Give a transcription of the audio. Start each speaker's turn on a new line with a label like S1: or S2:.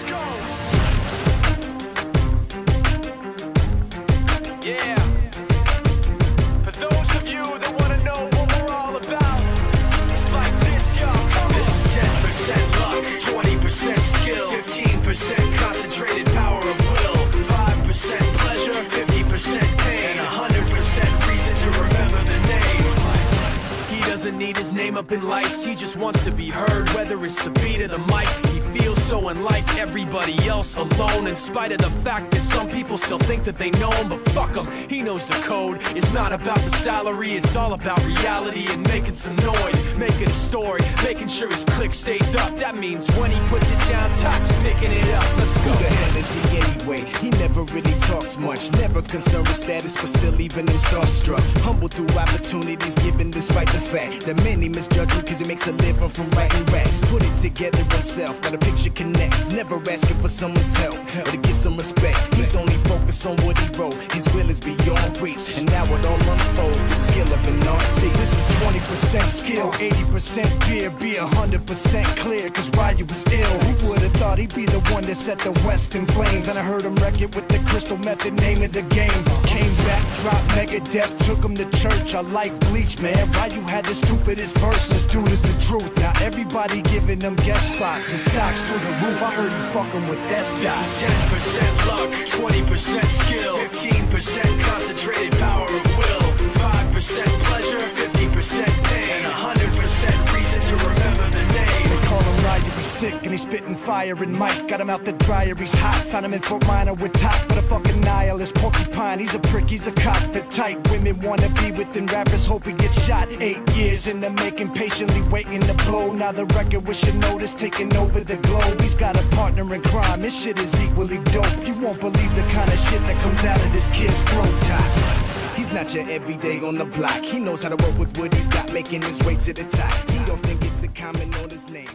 S1: Let's go. Yeah. For those of you that want to know what we're all about, it's like this, y'all. This is 10% luck, 20% skill, 15% concentrated power of will, 5% pleasure, 50% pain, and 100% reason to remember the name. He doesn't need his name up in lights, he just wants to be heard, whether it's the beat or the mic. He feels so unlike everybody else, alone, in spite of the fact that some people still think that they know him. But fuck him, he knows the code. It's not about the salary, it's all about reality and making some noise, making a story, making sure his click stays up. That means when he puts it down, Todd's picking it up. Let's go.
S2: Who the hell is he anyway? He never really talks much, never concerned with status, but still even him starstruck. Humble through opportunities given despite the fact that many misjudge him cause he makes a living from writing raps. Put it together himself, now the picture connects. Never asking for someone's help or to get some respect. He's only focused on what he wrote. His will is beyond reach, and now it all unfolds. The skill of an artist.
S3: This is 20% skill, 80% fear, be 100% clear, cause Ryu was ill. Who would've thought he'd be the one that set the West in flames? And I heard him wreck it with the crystal method, name of the game. Came back, dropped Megadeth, took him to church. I like Bleach, man. Ryu had the stupidest verses, dude is the truth. Now everybody giving them guest spots and stocks through the roof. I heard he fucking with that stock.
S1: This is 10% luck, 20% skill, 15% concentrated power of will, 5% pleasure, 50% pain, and 100% reason to remember the name.
S3: They call him Ryu, he's sick and he's spitting fire and Mike got him out the dryer, he's hot. Found him in Fort Minor with top, but a fucking nihilist porcupine. He's a prick, he's a cock. The type women wanna be within rappers, hope he gets shot. 8 years in the making, patiently waiting to blow. Now the record with your notice taking over the globe. He's got a partner in crime, his shit is equally dope. You won't believe the kind of shit that comes out of this kid's throat.
S2: He's not your everyday on the block. He knows how to work with what he's got, making his way to the top. He often gets a comment on his name.